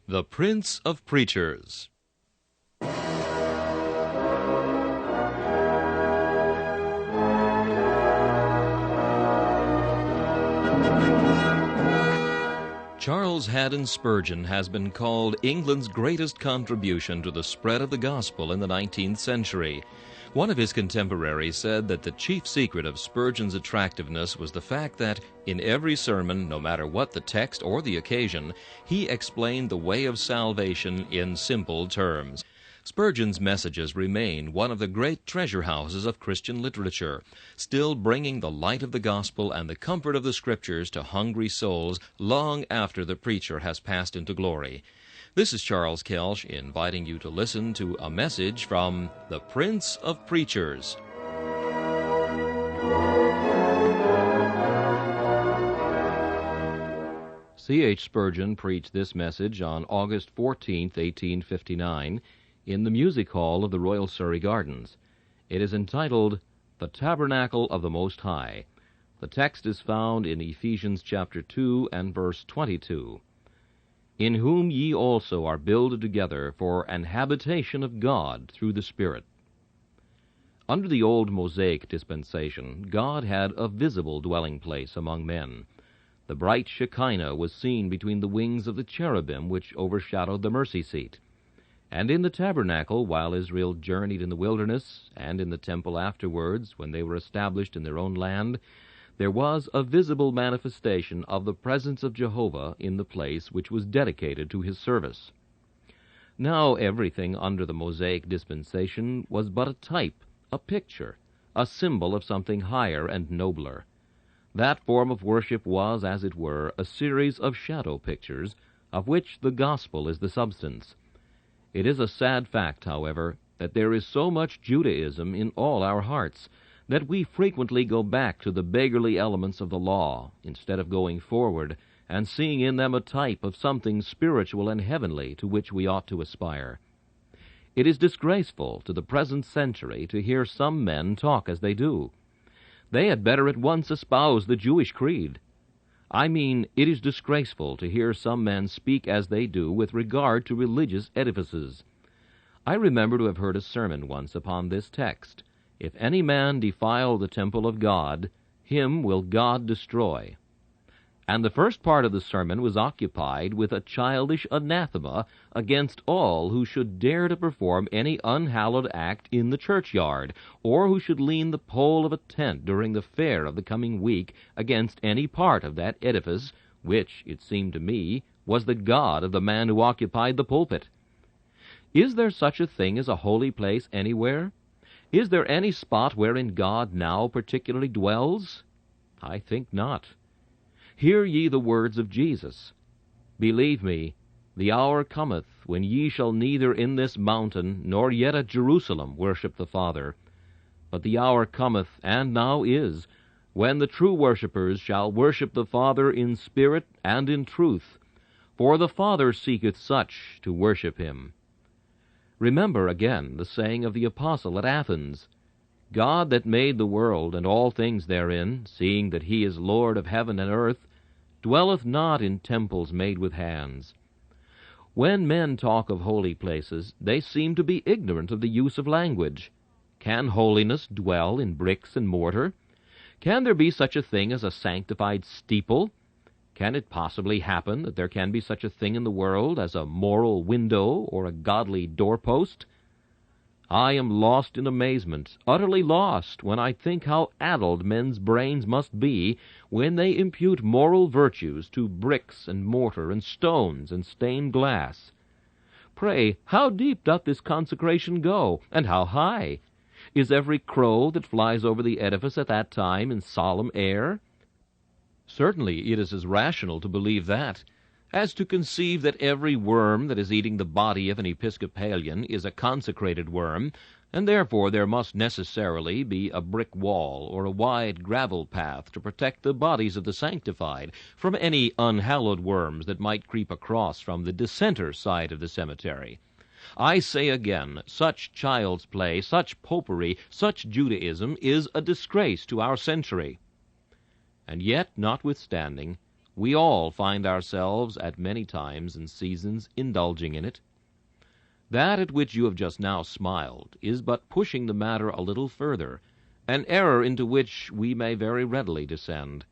The Prince of Preachers. Charles Haddon Spurgeon has been called England's greatest contribution to the spread of the gospel in the 19th century. One of his contemporaries said that the chief secret of Spurgeon's attractiveness was the fact that, in every sermon, no matter what the text or the occasion, he explained the way of salvation in simple terms. Spurgeon's messages remain one of the great treasure houses of Christian literature, still bringing the light of the gospel and the comfort of the Scriptures to hungry souls long after the preacher has passed into glory. This is Charles Kelsch inviting you to listen to a message from the Prince of Preachers. C.H. Spurgeon preached this message on August 14, 1859, in the music hall of the Royal Surrey Gardens. It is entitled, The Tabernacle of the Most High. The text is found in Ephesians chapter 2 and verse 22. In whom ye also are builded together for an habitation of God through the Spirit. Under the old Mosaic dispensation, God had a visible dwelling place among men. The bright Shekinah was seen between the wings of the cherubim which overshadowed the mercy seat. And in the tabernacle, while Israel journeyed in the wilderness, and in the temple afterwards, when they were established in their own land, there was a visible manifestation of the presence of Jehovah in the place which was dedicated to his service. Now everything under the Mosaic dispensation was but a type, a picture, a symbol of something higher and nobler. That form of worship was, as it were, a series of shadow pictures, of which the gospel is the substance. It is a sad fact, however, that there is so much Judaism in all our hearts, that we frequently go back to the beggarly elements of the law, instead of going forward and seeing in them a type of something spiritual and heavenly to which we ought to aspire. It is disgraceful to the present century to hear some men talk as they do. They had better at once espouse the Jewish creed. I mean, it is disgraceful to hear some men speak as they do with regard to religious edifices. I remember to have heard a sermon once upon this text, If any man defile the temple of God, him will God destroy. And the first part of the sermon was occupied with a childish anathema against all who should dare to perform any unhallowed act in the churchyard, or who should lean the pole of a tent during the fair of the coming week against any part of that edifice, which, it seemed to me, was the God of the man who occupied the pulpit. Is there such a thing as a holy place anywhere? Is there any spot wherein God now particularly dwells? I think not. Hear ye the words of Jesus. Believe me, the hour cometh when ye shall neither in this mountain nor yet at Jerusalem worship the Father. But the hour cometh, and now is, when the true worshippers shall worship the Father in spirit and in truth, for the Father seeketh such to worship him. Remember again the saying of the apostle at Athens, God that made the world and all things therein, seeing that he is Lord of heaven and earth, dwelleth not in temples made with hands. When men talk of holy places, they seem to be ignorant of the use of language. Can holiness dwell in bricks and mortar? Can there be such a thing as a sanctified steeple? Can it possibly happen that there can be such a thing in the world as a moral window or a godly doorpost? I am lost in amazement, utterly lost, when I think how addled men's brains must be when they impute moral virtues to bricks and mortar and stones and stained glass. Pray, how deep doth this consecration go, and how high? Is every crow that flies over the edifice at that time in solemn air? Certainly it is as rational to believe that, as to conceive that every worm that is eating the body of an Episcopalian is a consecrated worm, and therefore there must necessarily be a brick wall or a wide gravel path to protect the bodies of the sanctified from any unhallowed worms that might creep across from the dissenter side of the cemetery. I say again, such child's play, such popery, such Judaism is a disgrace to our century. And yet, notwithstanding, We all find ourselves at many times and seasons indulging in it. That at which you have just now smiled is but pushing the matter a little further, an error into which we may very readily descend.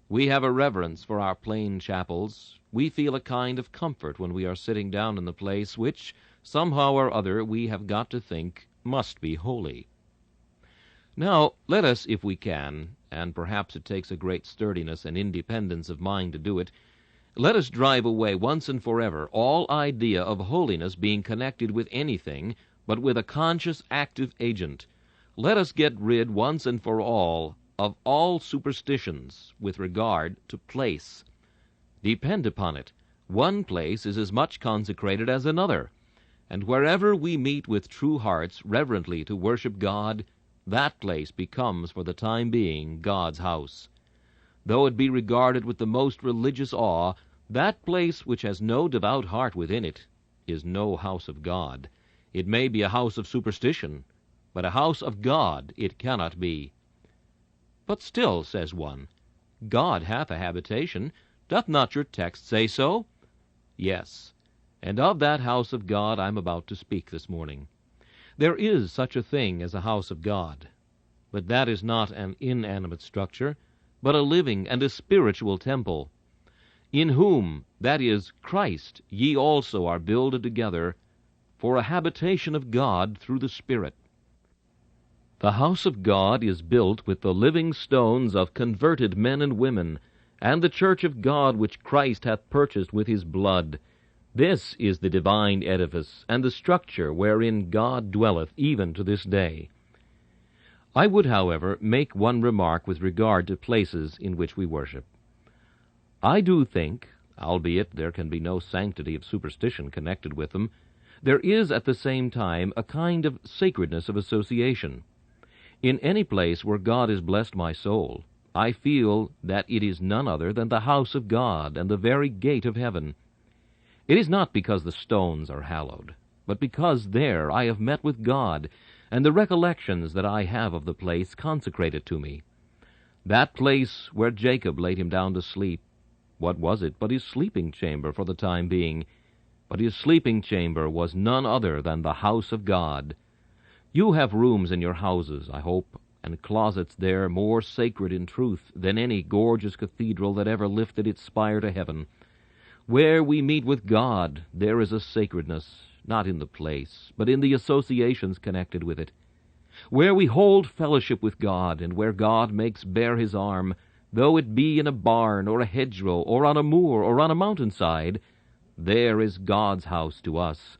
We have a reverence for our plain chapels. We feel a kind of comfort when we are sitting down in the place which, somehow or other, we have got to think must be holy. Now, let us, if we can, and perhaps it takes a great sturdiness and independence of mind to do it, let us drive away once and forever all idea of holiness being connected with anything but with a conscious active agent. Let us get rid once and for all of all superstitions with regard to place. Depend upon it, one place is as much consecrated as another, and wherever we meet with true hearts reverently to worship God, that place becomes for the time being God's house. Though it be regarded with the most religious awe, that place which has no devout heart within it is no house of God. It may be a house of superstition, but a house of God it cannot be. But still, says one, God hath a habitation. Doth not your text say so? Yes, and of that house of God I am about to speak this morning. There is such a thing as a house of God, but that is not an inanimate structure, but a living and a spiritual temple, in whom, that is, Christ, ye also are builded together for a habitation of God through the Spirit. The house of God is built with the living stones of converted men and women, and the church of God which Christ hath purchased with his blood. This is the divine edifice, and the structure wherein God dwelleth even to this day. I would, however, make one remark with regard to places in which we worship. I do think, albeit there can be no sanctity of superstition connected with them, there is at the same time a kind of sacredness of association. In any place where God has blessed my soul, I feel that it is none other than the house of God and the very gate of heaven. It is not because the stones are hallowed, but because there I have met with God, and the recollections that I have of the place consecrated to me. That place where Jacob laid him down to sleep, what was it but his sleeping chamber for the time being? But his sleeping chamber was none other than the house of God. You have rooms in your houses, I hope, and closets there more sacred in truth than any gorgeous cathedral that ever lifted its spire to heaven. Where we meet with God, there is a sacredness, not in the place, but in the associations connected with it. Where we hold fellowship with God, and where God makes bare his arm, though it be in a barn, or a hedgerow, or on a moor, or on a mountainside, there is God's house to us,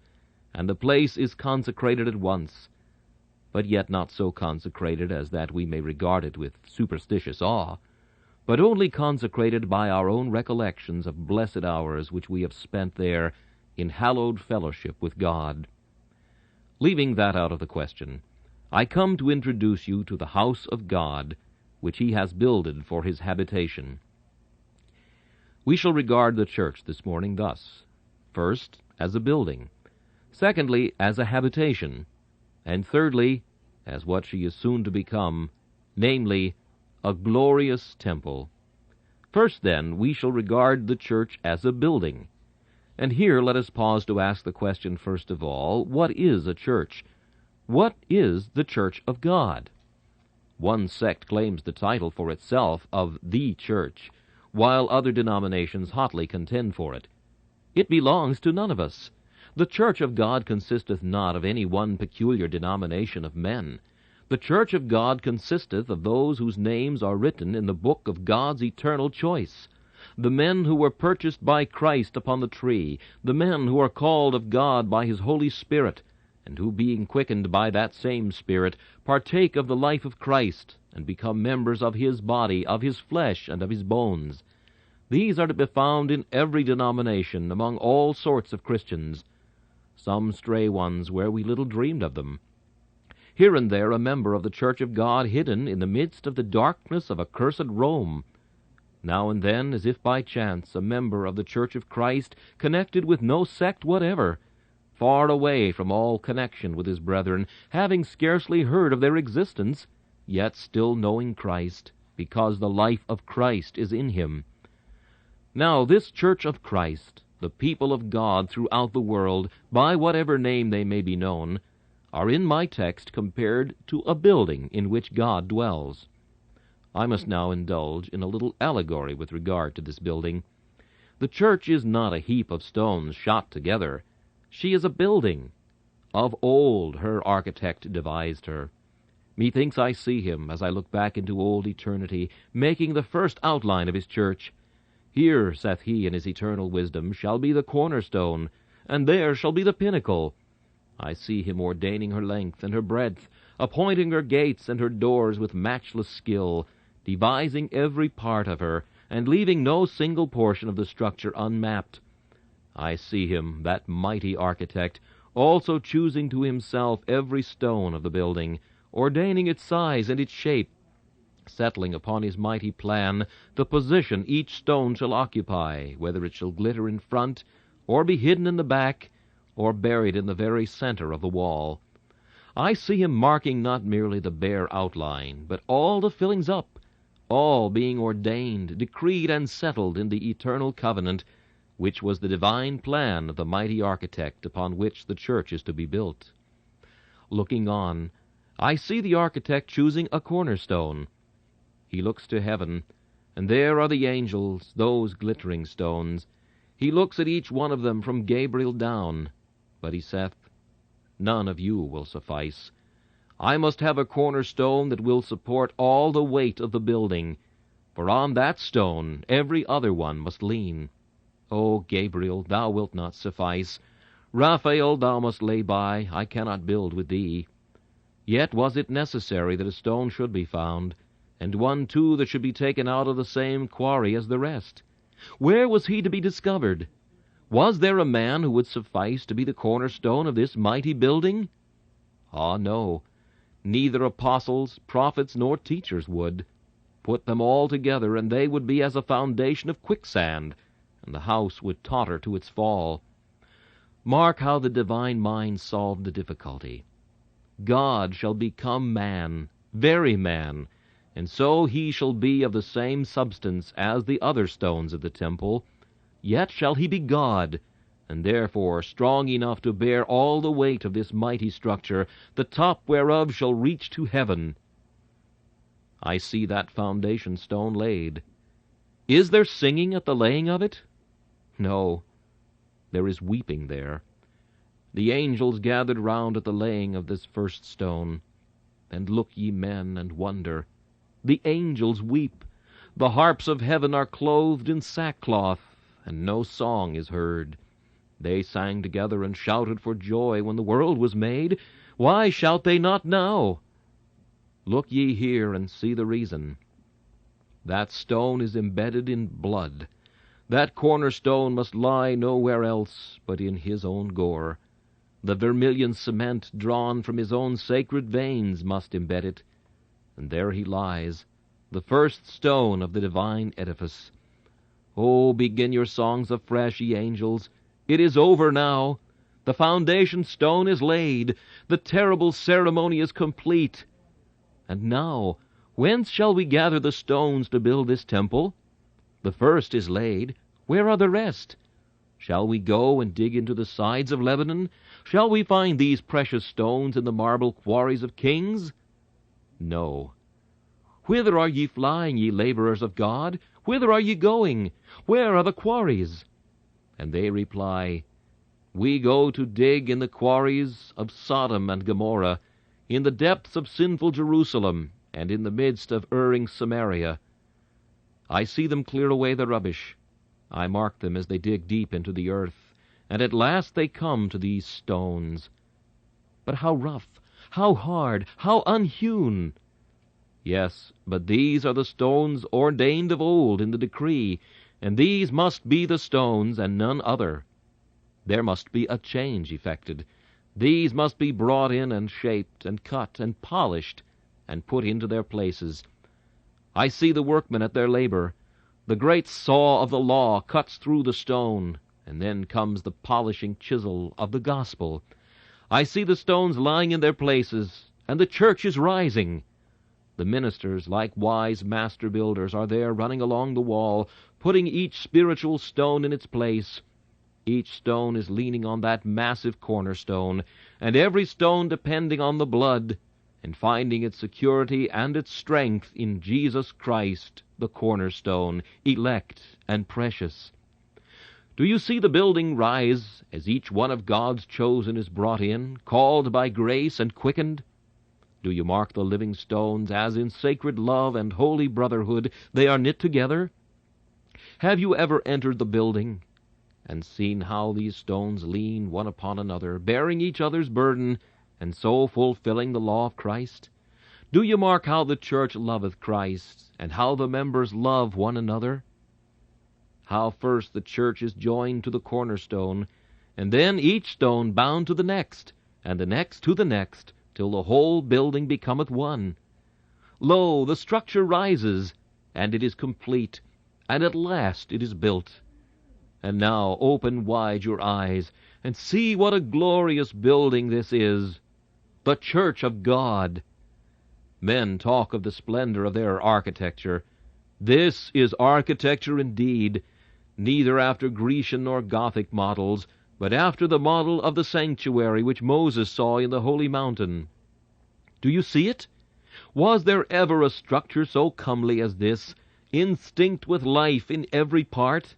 and the place is consecrated at once, but yet not so consecrated as that we may regard it with superstitious awe, but only consecrated by our own recollections of blessed hours which we have spent there in hallowed fellowship with God. Leaving that out of the question, I come to introduce you to the house of God, which he has builded for his habitation. We shall regard the church this morning thus: first, as a building; secondly, as a habitation; and thirdly, as what she is soon to become, namely, a glorious temple. First, then, we shall regard the church as a building. And here let us pause to ask the question first of all, what is a church? What is the church of God? One sect claims the title for itself of the church, while other denominations hotly contend for it. It belongs to none of us. The church of God consisteth not of any one peculiar denomination of men. The church of God consisteth of those whose names are written in the book of God's eternal choice, the men who were purchased by Christ upon the tree, the men who are called of God by his Holy Spirit, and who, being quickened by that same Spirit, partake of the life of Christ, and become members of his body, of his flesh, and of his bones. These are to be found in every denomination, among all sorts of Christians. Some stray ones where we little dreamed of them. Here and there a member of the church of God hidden in the midst of the darkness of accursed Rome. Now and then, as if by chance, a member of the church of Christ, connected with no sect whatever, far away from all connection with his brethren, having scarcely heard of their existence, yet still knowing Christ, because the life of Christ is in him. Now this church of Christ, the people of God throughout the world, by whatever name they may be known, are in my text compared to a building in which God dwells. I must now indulge in a little allegory with regard to this building. The church is not a heap of stones shot together. She is a building. Of old her architect devised her. Methinks I see him, as I look back into old eternity, making the first outline of his church. Here, saith he in his eternal wisdom, shall be the cornerstone, and there shall be the pinnacle. I see him ordaining her length and her breadth, appointing her gates and her doors with matchless skill, devising every part of her, and leaving no single portion of the structure unmapped. I see him, that mighty architect, also choosing to himself every stone of the building, ordaining its size and its shape, settling upon his mighty plan the position each stone shall occupy, whether it shall glitter in front, or be hidden in the back, or buried in the very center of the wall. I see him marking not merely the bare outline, but all the fillings up, all being ordained, decreed, and settled in the eternal covenant, which was the divine plan of the mighty architect upon which the church is to be built. Looking on, I see the architect choosing a cornerstone. He looks to heaven, and there are the angels, those glittering stones. He looks at each one of them from Gabriel down, but he saith, None of you will suffice. I must have a cornerstone that will support all the weight of the building, for on that stone every other one must lean. O Gabriel, thou wilt not suffice. Raphael, thou must lay by, I cannot build with thee. Yet was it necessary that a stone should be found, and one too that should be taken out of the same quarry as the rest. Where was he to be discovered? Was there a man who would suffice to be the cornerstone of this mighty building? Ah, no. Neither apostles, prophets, nor teachers would. Put them all together, and they would be as a foundation of quicksand, and the house would totter to its fall. Mark how the divine mind solved the difficulty. God shall become man, very man, and so he shall be of the same substance as the other stones of the temple. Yet shall he be God, and therefore strong enough to bear all the weight of this mighty structure, the top whereof shall reach to heaven. I see that foundation stone laid. Is there singing at the laying of it? No, there is weeping there. The angels gathered round at the laying of this first stone. And look, ye men, and wonder. The angels weep. The harps of heaven are clothed in sackcloth, and no song is heard. They sang together and shouted for joy when the world was made. Why shout they not now? Look ye here and see the reason. That stone is embedded in blood. That cornerstone must lie nowhere else but in his own gore. The vermilion cement drawn from his own sacred veins must embed it. And there he lies, the first stone of the divine edifice. Oh, begin your songs afresh, ye angels. It is over now. The foundation stone is laid. The terrible ceremony is complete. And now, whence shall we gather the stones to build this temple? The first is laid. Where are the rest? Shall we go and dig into the sides of Lebanon? Shall we find these precious stones in the marble quarries of kings? No. Whither are ye flying, ye laborers of God? Whither are ye going? Where are the quarries? And they reply, We go to dig in the quarries of Sodom and Gomorrah, in the depths of sinful Jerusalem, and in the midst of erring Samaria. I see them clear away the rubbish. I mark them as they dig deep into the earth, and at last they come to these stones. But how rough, how hard, how unhewn! Yes, but these are the stones ordained of old in the decree, and these must be the stones and none other. There must be a change effected. These must be brought in and shaped and cut and polished and put into their places. I see the workmen at their labor. The great saw of the law cuts through the stone, and then comes the polishing chisel of the gospel. I see the stones lying in their places, and the church is rising. The ministers, like wise master builders, are there running along the wall, putting each spiritual stone in its place. Each stone is leaning on that massive cornerstone, and every stone depending on the blood, and finding its security and its strength in Jesus Christ, the cornerstone, elect and precious. Do you see the building rise as each one of God's chosen is brought in, called by grace and quickened? Do you mark the living stones as in sacred love and holy brotherhood they are knit together? Have you ever entered the building and seen how these stones lean one upon another, bearing each other's burden, and so fulfilling the law of Christ? Do you mark how the church loveth Christ, and how the members love one another? How first the church is joined to the cornerstone, and then each stone bound to the next, and the next to the next, till the whole building becometh one. Lo, the structure rises, and it is complete, and at last it is built. And now open wide your eyes, and see what a glorious building this is, the church of God. Men talk of the splendor of their architecture. This is architecture indeed, neither after Grecian nor Gothic models, but after the model of the sanctuary which Moses saw in the holy mountain. Do you see it? Was there ever a structure so comely as this, instinct with life in every part?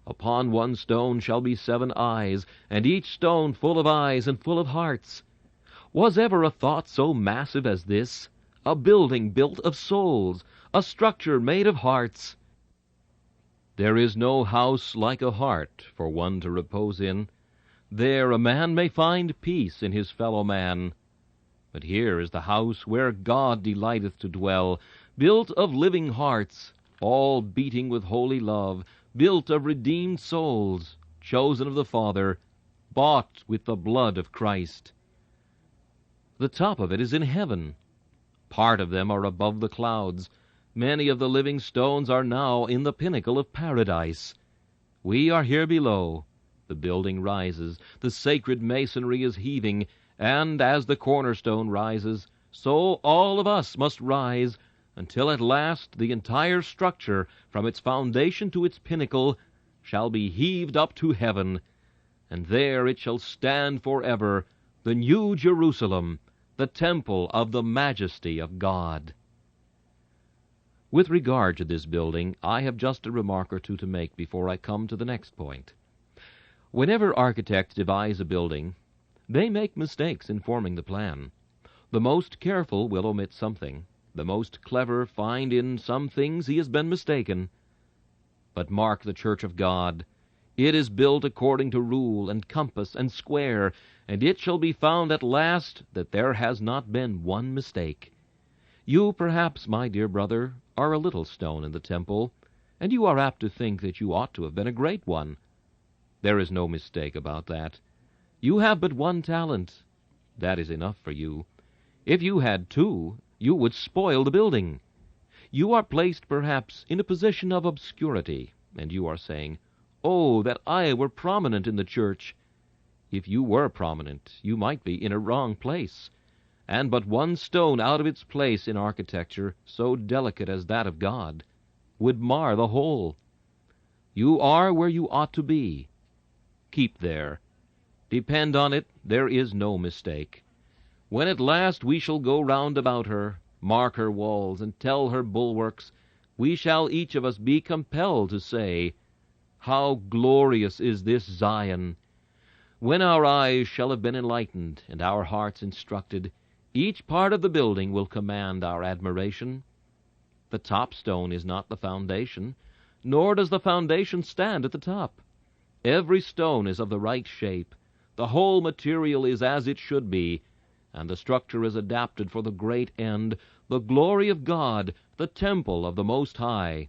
Upon one stone shall be 7 eyes, and each stone full of eyes and full of hearts. Was ever a thought so massive as this, a building built of souls, a structure made of hearts? There is no house like a heart for one to repose in. There a man may find peace in his fellow man. But here is the house where God delighteth to dwell, built of living hearts, all beating with holy love, built of redeemed souls, chosen of the Father, bought with the blood of Christ. The top of it is in heaven. Part of them are above the clouds. Many of the living stones are now in the pinnacle of paradise. We are here below. The building rises, the sacred masonry is heaving, and as the cornerstone rises, so all of us must rise, until at last the entire structure, from its foundation to its pinnacle, shall be heaved up to heaven, and there it shall stand forever, the new Jerusalem, the temple of the majesty of God. With regard to this building, I have just a remark or two to make before I come to the next point. Whenever architects devise a building, they make mistakes in forming the plan. The most careful will omit something. The most clever find in some things he has been mistaken. But mark the church of God. It is built according to rule and compass and square, and it shall be found at last that there has not been one mistake. You, perhaps, my dear brother, are a little stone in the temple, and you are apt to think that you ought to have been a great one. There is no mistake about that. You have but one talent. That is enough for you. If you had 2, you would spoil the building. You are placed, perhaps, in a position of obscurity, and you are saying, "Oh, that I were prominent in the church." If you were prominent, you might be in a wrong place, and but one stone out of its place in architecture, so delicate as that of God, would mar the whole. You are where you ought to be. Keep there. Depend on it, there is no mistake. When at last we shall go round about her, mark her walls, and tell her bulwarks, we shall each of us be compelled to say, "How glorious is this Zion!" When our eyes shall have been enlightened, and our hearts instructed, each part of the building will command our admiration. The top stone is not the foundation, nor does the foundation stand at the top. Every stone is of the right shape, the whole material is as it should be, and the structure is adapted for the great end, the glory of God, the temple of the Most High.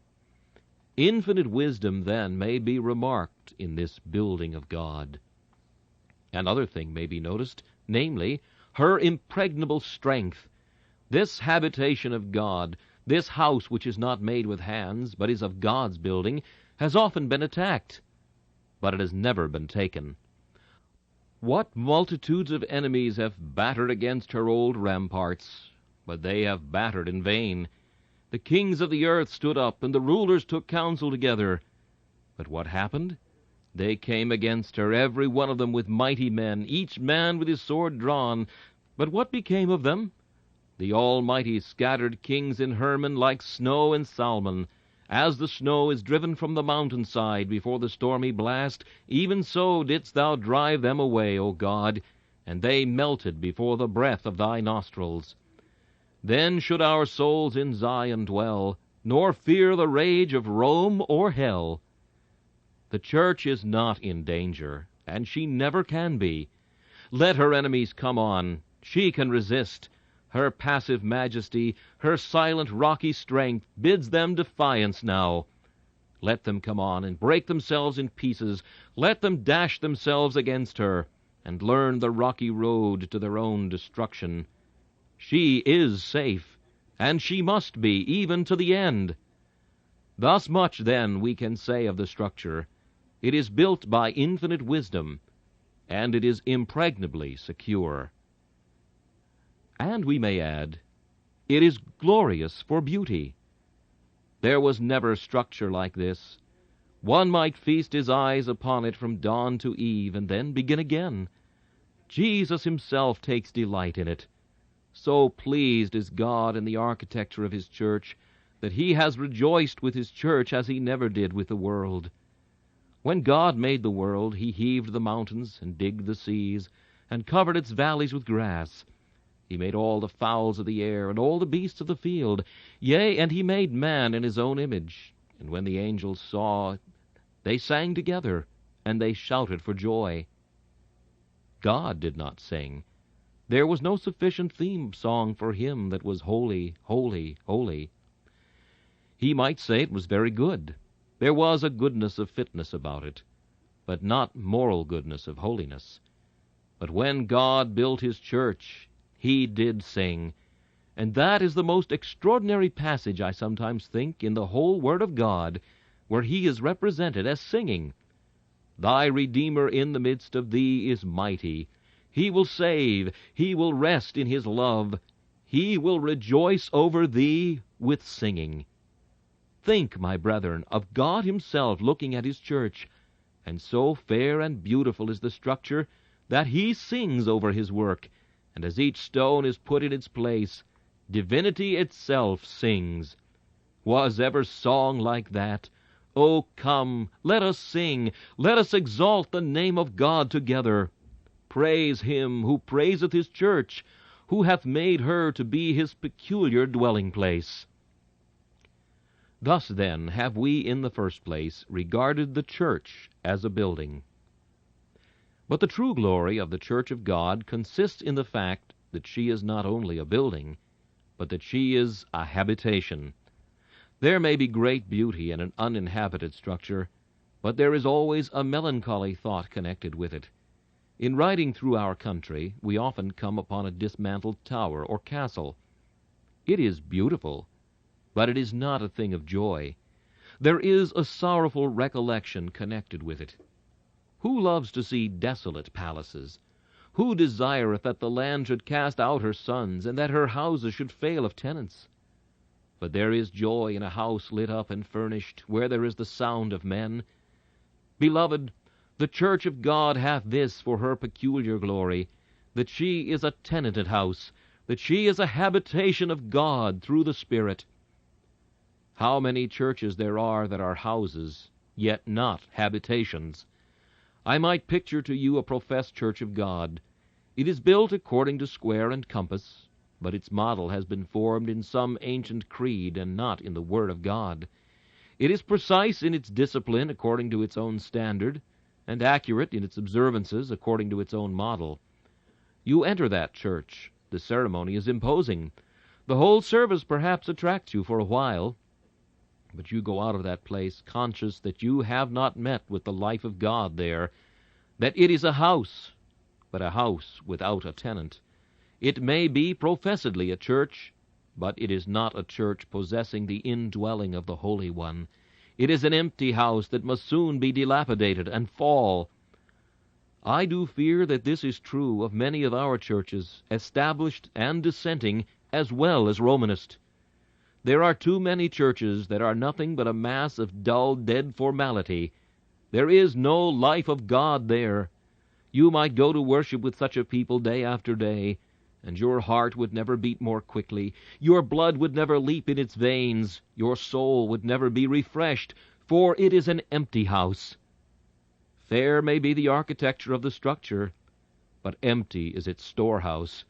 Infinite wisdom, then, may be remarked in this building of God. Another thing may be noticed, namely, her impregnable strength. This habitation of God, this house which is not made with hands, but is of God's building, has often been attacked, but it has never been taken. What multitudes of enemies have battered against her old ramparts, but they have battered in vain. The kings of the earth stood up, and the rulers took counsel together. But what happened? They came against her, every one of them with mighty men, each man with his sword drawn. But what became of them? The Almighty scattered kings in Hermon like snow in Salmon. As the snow is driven from the mountainside before the stormy blast, even so didst thou drive them away, O God, and they melted before the breath of thy nostrils. Then should our souls in Zion dwell, nor fear the rage of Rome or hell. The church is not in danger, and she never can be. Let her enemies come on, she can resist. Her passive majesty, her silent rocky strength, bids them defiance now. Let them come on and break themselves in pieces. Let them dash themselves against her, and learn the rocky road to their own destruction. She is safe, and she must be, even to the end. Thus much, then, we can say of the structure. It is built by infinite wisdom, and it is impregnably secure. And we may add, it is glorious for beauty. There was never structure like this. One might feast his eyes upon it from dawn to eve, and then begin again. Jesus himself takes delight in it. So pleased is God in the architecture of his church, that he has rejoiced with his church as he never did with the world. When God made the world, he heaved the mountains, and digged the seas, and covered its valleys with grass. He made all the fowls of the air, and all the beasts of the field. Yea, and he made man in his own image. And when the angels saw, they sang together, and they shouted for joy. God did not sing. There was no sufficient theme song for him that was holy, holy, holy. He might say it was very good. There was a goodness of fitness about it, but not moral goodness of holiness. But when God built his church, he did sing, and that is the most extraordinary passage, I sometimes think, in the whole Word of God, where he is represented as singing. Thy Redeemer in the midst of thee is mighty. He will save, he will rest in his love, he will rejoice over thee with singing. Think, my brethren, of God himself looking at his church, and so fair and beautiful is the structure that he sings over his work, and as each stone is put in its place, divinity itself sings. Was ever song like that? Oh, come, let us sing, let us exalt the name of God together. Praise him who praiseth his church, who hath made her to be his peculiar dwelling place. Thus, then, have we in the first place regarded the church as a building. But the true glory of the church of God consists in the fact that she is not only a building, but that she is a habitation. There may be great beauty in an uninhabited structure, but there is always a melancholy thought connected with it. In riding through our country, we often come upon a dismantled tower or castle. It is beautiful, but it is not a thing of joy. There is a sorrowful recollection connected with it. Who loves to see desolate palaces? Who desireth that the land should cast out her sons, and that her houses should fail of tenants? But there is joy in a house lit up and furnished, where there is the sound of men. Beloved, the church of God hath this for her peculiar glory, that she is a tenanted house, that she is a habitation of God through the Spirit. How many churches there are that are houses, yet not habitations! I might picture to you a professed church of God. It is built according to square and compass, but its model has been formed in some ancient creed and not in the Word of God. It is precise in its discipline according to its own standard, and accurate in its observances according to its own model. You enter that church. The ceremony is imposing. The whole service perhaps attracts you for a while, but you go out of that place conscious that you have not met with the life of God there, that it is a house, but a house without a tenant. It may be professedly a church, but it is not a church possessing the indwelling of the Holy One. It is an empty house that must soon be dilapidated and fall. I do fear that this is true of many of our churches, established and dissenting, as well as Romanist. There are too many churches that are nothing but a mass of dull, dead formality. There is no life of God there. You might go to worship with such a people day after day, and your heart would never beat more quickly, your blood would never leap in its veins, your soul would never be refreshed, for it is an empty house. Fair may be the architecture of the structure, but empty is its storehouse.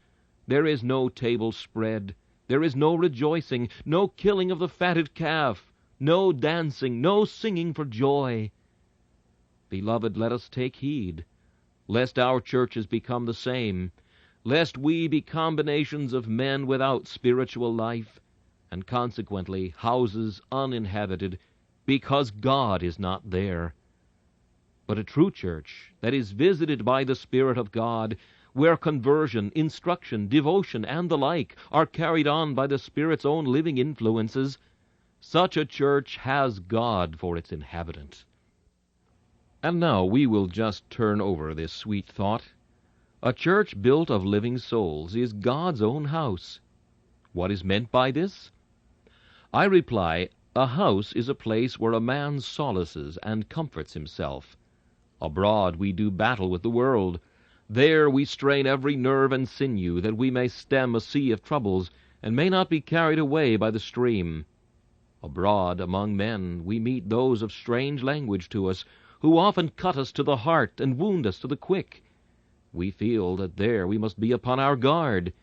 There is no table spread, there is no rejoicing, no killing of the fatted calf, no dancing, no singing for joy. Beloved, let us take heed, lest our churches become the same, lest we be combinations of men without spiritual life, and consequently houses uninhabited, because God is not there. But a true church that is visited by the Spirit of God, where conversion, instruction, devotion, and the like are carried on by the Spirit's own living influences, such a church has God for its inhabitant. And now we will just turn over this sweet thought. A church built of living souls is God's own house. What is meant by this? I reply, a house is a place where a man solaces and comforts himself. Abroad we do battle with the world. There we strain every nerve and sinew, that we may stem a sea of troubles, and may not be carried away by the stream. Abroad, among men, we meet those of strange language to us, who often cut us to the heart and wound us to the quick. We feel that there we must be upon our guard.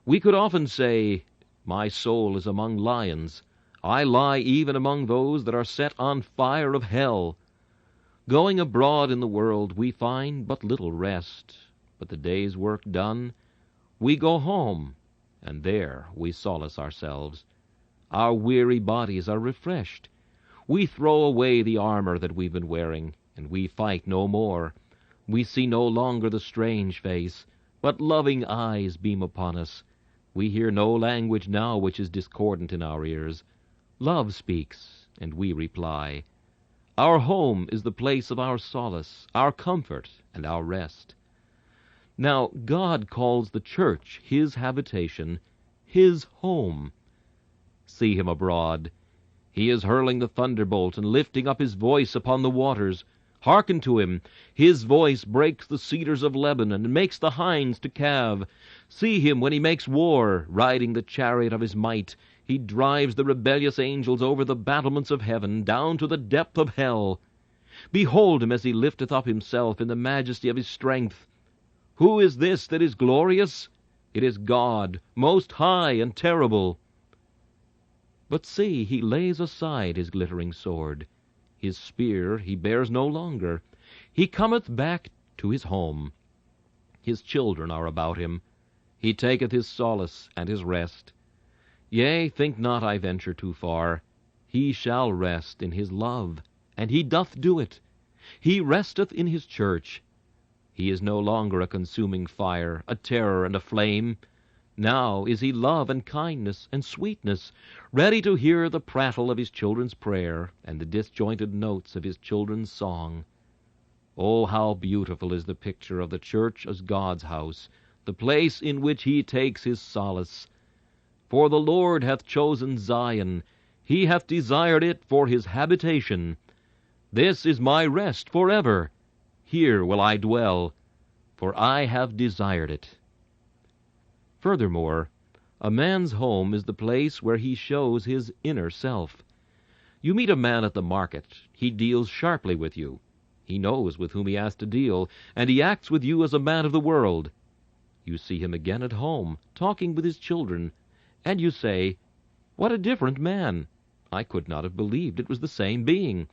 We could often say, my soul is among lions. I lie even among those that are set on fire of hell. Going abroad in the world, we find but little rest, but the day's work done, we go home, and there we solace ourselves. Our weary bodies are refreshed. We throw away the armor that we've been wearing, and we fight no more. We see no longer the strange face, but loving eyes beam upon us. We hear no language now which is discordant in our ears. Love speaks, and we reply. Our home is the place of our solace, our comfort, and our rest. Now, God calls the church His habitation, His home. See Him abroad. He is hurling the thunderbolt and lifting up His voice upon the waters. Hearken to Him. His voice breaks the cedars of Lebanon and makes the hinds to calve. See Him when He makes war, riding the chariot of His might. He drives the rebellious angels over the battlements of heaven, down to the depth of hell. Behold Him as He lifteth up Himself in the majesty of His strength. Who is this that is glorious? It is God, most high and terrible. But see, He lays aside His glittering sword. His spear He bears no longer. He cometh back to His home. His children are about Him. He taketh His solace and His rest. Yea, think not I venture too far. He shall rest in His love, and He doth do it. He resteth in His church. He is no longer a consuming fire, a terror and a flame. Now is He love and kindness and sweetness, ready to hear the prattle of His children's prayer and the disjointed notes of His children's song. Oh, how beautiful is the picture of the church as God's house, the place in which He takes His solace. For the Lord hath chosen Zion, He hath desired it for His habitation. This is my rest forever. Here will I dwell, for I have desired it. Furthermore, a man's home is the place where he shows his inner self. You meet a man at the market. He deals sharply with you. He knows with whom he has to deal, and he acts with you as a man of the world. You see him again at home, talking with his children, and you say, what a different man! I could not have believed it was the same being.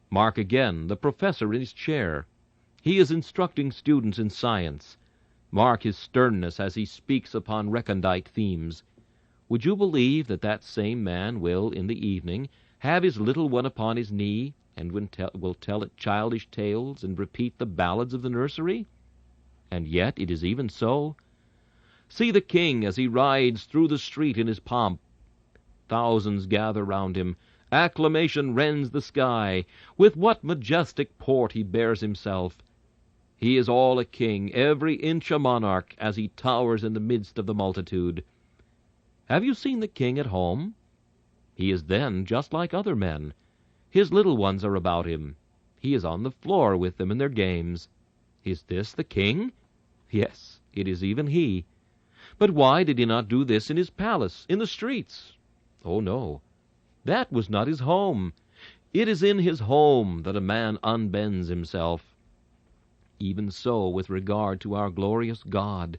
Mark again the professor in his chair. He is instructing students in science. Mark his sternness as he speaks upon recondite themes. Would you believe that that same man will, in the evening, have his little one upon his knee, and will tell it childish tales and repeat the ballads of the nursery? And yet it is even so. See the king as he rides through the street in his pomp. Thousands gather round him. Acclamation rends the sky. With what majestic port he bears himself! He is all a king, every inch a monarch, as he towers in the midst of the multitude. Have you seen the king at home? He is then just like other men. His little ones are about him. He is on the floor with them in their games. Is this the king? Yes, it is even he. But why did he not do this in his palace, in the streets? Oh, no. That was not his home. It is in his home that a man unbends himself. Even so with regard to our glorious God.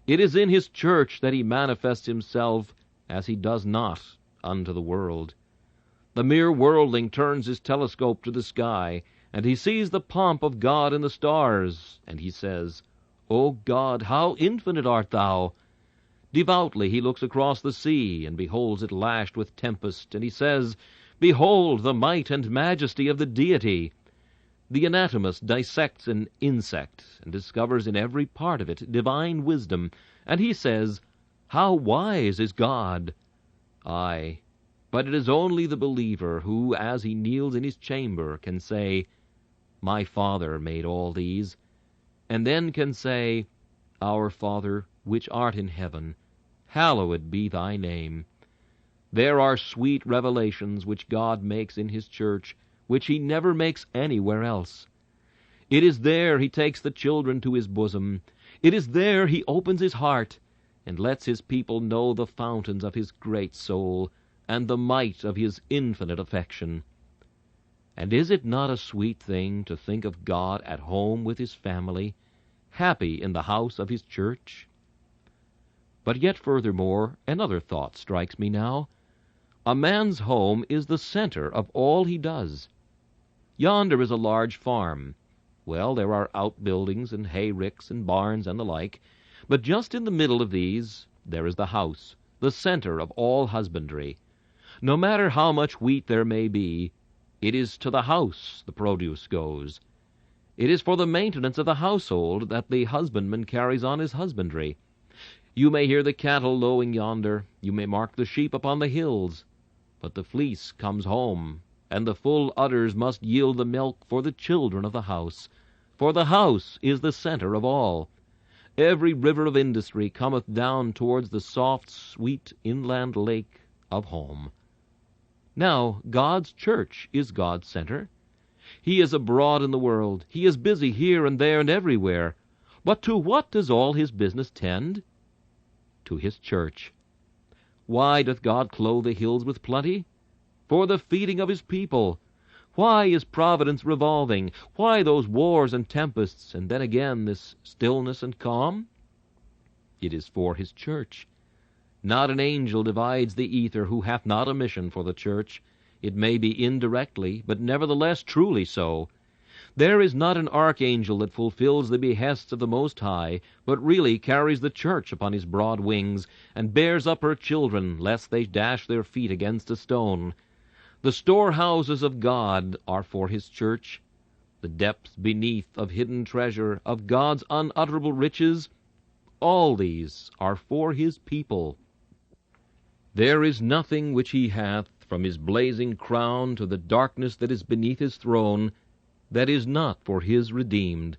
It is in his church that he manifests himself as he does not unto the world. The mere worldling turns his telescope to the sky, and he sees the pomp of God in the stars, and he says, O God, how infinite art thou! Devoutly he looks across the sea, and beholds it lashed with tempest, and he says, Behold the might and majesty of the deity! The anatomist dissects an insect, and discovers in every part of it divine wisdom, and he says, How wise is God! Aye, but it is only the believer who, as he kneels in his chamber, can say, My Father made all these, and then can say, Our Father, which art in heaven, hallowed be thy name. There are sweet revelations which God makes in his church, which he never makes anywhere else. It is there he takes the children to his bosom. It is there he opens his heart, and lets his people know the fountains of his great soul, and the might of his infinite affection. And is it not a sweet thing to think of God at home with his family, happy in the house of his church? But yet furthermore, another thought strikes me now. A man's home is the center of all he does. Yonder is a large farm. Well, there are outbuildings and hayricks and barns and the like, but just in the middle of these there is the house, the center of all husbandry. No matter how much wheat there may be, it is to the house the produce goes. It is for the maintenance of the household that the husbandman carries on his husbandry. You may hear the cattle lowing yonder, you may mark the sheep upon the hills, but the fleece comes home, and the full udders must yield the milk for the children of the house, for the house is the center of all. Every river of industry cometh down towards the soft, sweet inland lake of home. Now, God's church is God's center. He is abroad in the world. He is busy here and there and everywhere. But to what does all his business tend? To his church. Why doth God clothe the hills with plenty? For the feeding of his people. Why is Providence revolving? Why those wars and tempests, and then again this stillness and calm? It is for his church. Not an angel divides the ether who hath not a mission for the church. It may be indirectly, but nevertheless truly so. There is not an archangel that fulfills the behests of the Most High, but really carries the church upon his broad wings, and bears up her children, lest they dash their feet against a stone. The storehouses of God are for his church. The depths beneath of hidden treasure, of God's unutterable riches, all these are for his people. There is nothing which he hath, from his blazing crown to the darkness that is beneath his throne, that is not for his redeemed.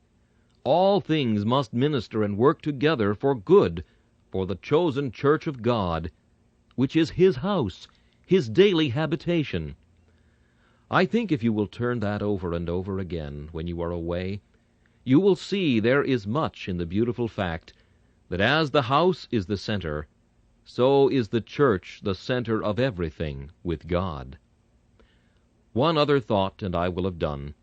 All things must minister and work together for good, for the chosen church of God, which is his house, his daily habitation. I think if you will turn that over and over again when you are away, you will see there is much in the beautiful fact that as the house is the center, so is the church the center of everything with God. One other thought, and I will have done.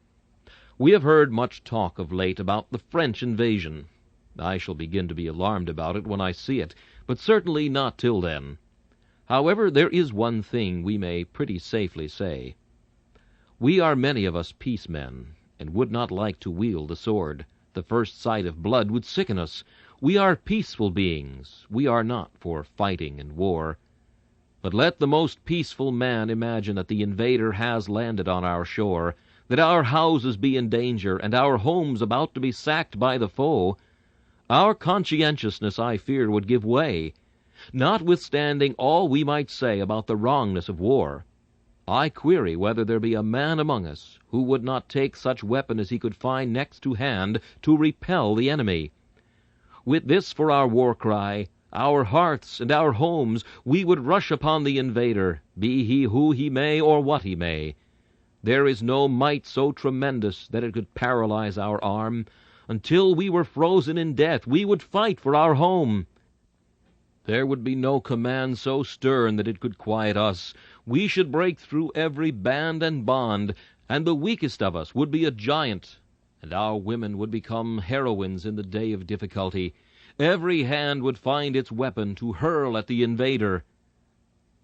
We have heard much talk of late about the French invasion. I shall begin to be alarmed about it when I see it, but certainly not till then. However, there is one thing we may pretty safely say. We are many of us peacemen, and would not like to wield the sword. The first sight of blood would sicken us. We are peaceful beings. We are not for fighting and war. But let the most peaceful man imagine that the invader has landed on our shore, that our houses be in danger, and our homes about to be sacked by the foe. Our conscientiousness, I fear, would give way, notwithstanding all we might say about the wrongness of war. I query whether there be a man among us who would not take such weapon as he could find next to hand to repel the enemy. With this for our war cry, Our hearths and our homes, we would rush upon the invader, be he who he may or what he may. There is no might so tremendous that it could paralyze our arm. Until we were frozen in death, we would fight for our home. There would be no command so stern that it could quiet us. We should break through every band and bond, and the weakest of us would be a giant, and our women would become heroines in the day of difficulty. Every hand would find its weapon to hurl at the invader.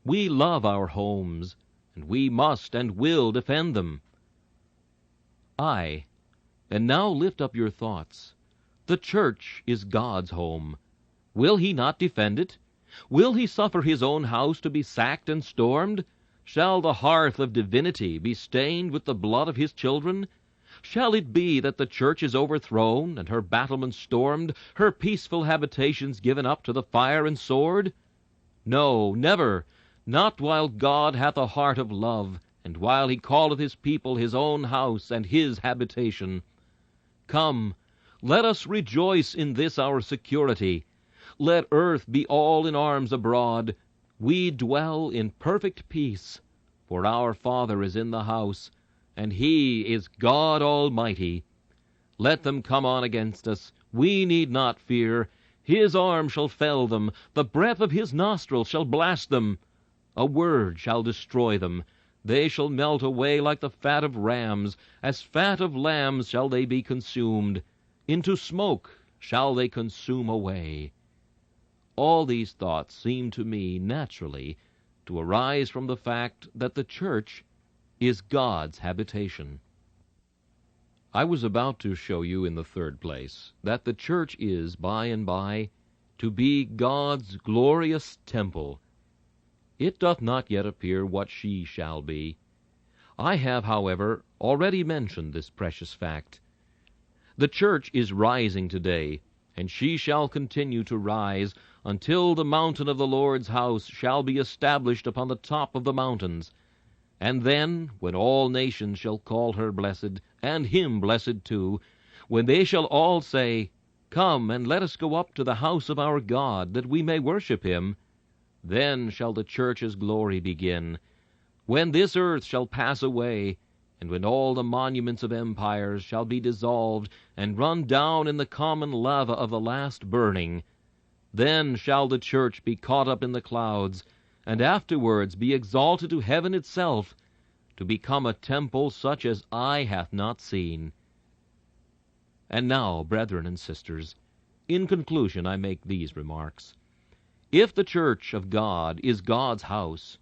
We love our homes, and we must and will defend them. Aye, and now lift up your thoughts. The church is God's home. Will he not defend it? Will he suffer his own house to be sacked and stormed? Shall the hearth of divinity be stained with the blood of his children? Shall it be that the church is overthrown, and her battlements stormed, her peaceful habitations given up to the fire and sword? No, never, not while God hath a heart of love, and while he calleth his people his own house and his habitation. Come, let us rejoice in this our security. Let earth be all in arms abroad. We dwell in perfect peace, for our Father is in the house, and he is God Almighty. Let them come on against us. We need not fear. His arm shall fell them. The breath of his nostrils shall blast them. A word shall destroy them. They shall melt away like the fat of rams. As fat of lambs shall they be consumed. Into smoke shall they consume away. All these thoughts seem to me naturally to arise from the fact that the church is God's habitation. I was about to show you in the third place that the church is, by and by, to be God's glorious temple. It doth not yet appear what she shall be. I have, however, already mentioned this precious fact. The church is rising today, and she shall continue to rise until the mountain of the Lord's house shall be established upon the top of the mountains. And then, when all nations shall call her blessed, and him blessed too, when they shall all say, Come, and let us go up to the house of our God, that we may worship him, then shall the church's glory begin. When this earth shall pass away, and when all the monuments of empires shall be dissolved, and run down in the common lava of the last burning, then shall the church be caught up in the clouds, and afterwards be exalted to heaven itself, to become a temple such as eye hath not seen. And now, brethren and sisters, in conclusion I make these remarks. If the church of God is God's house,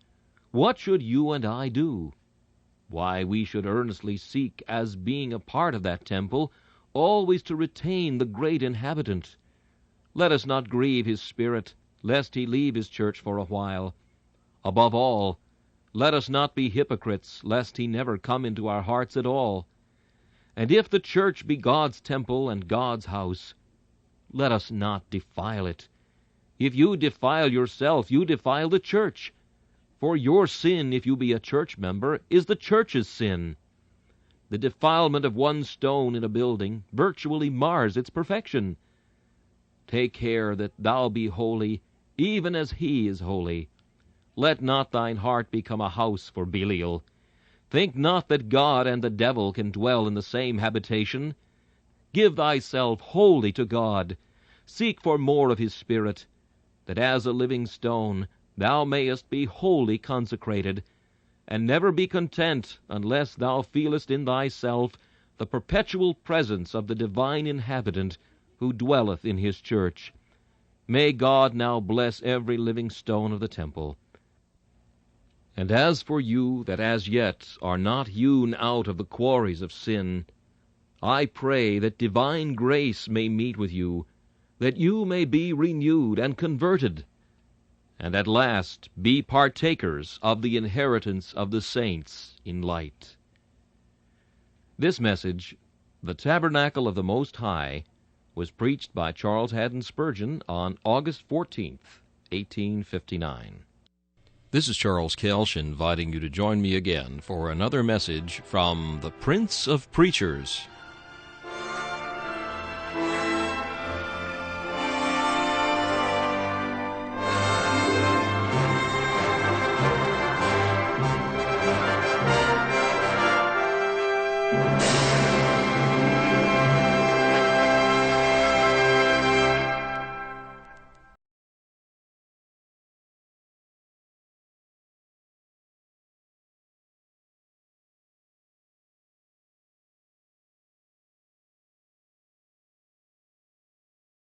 what should you and I do? Why, we should earnestly seek, as being a part of that temple, always to retain the great inhabitant. Let us not grieve his spirit, lest he leave his church for a while. Above all, let us not be hypocrites, lest he never come into our hearts at all. And if the church be God's temple and God's house, let us not defile it. If you defile yourself, you defile the church. For your sin, if you be a church member, is the church's sin. The defilement of one stone in a building virtually mars its perfection. Take care that thou be holy, even as he is holy. Let not thine heart become a house for Belial. Think not that God and the devil can dwell in the same habitation. Give thyself wholly to God. Seek for more of his Spirit, that as a living stone thou mayest be wholly consecrated, and never be content unless thou feelest in thyself the perpetual presence of the divine inhabitant who dwelleth in his church. May God now bless every living stone of the temple. And as for you that as yet are not hewn out of the quarries of sin, I pray that divine grace may meet with you, that you may be renewed and converted, and at last be partakers of the inheritance of the saints in light. This message, The Tabernacle of the Most High, was preached by Charles Haddon Spurgeon on August 14th, 1859. This is Charles Kelsch inviting you to join me again for another message from the Prince of Preachers,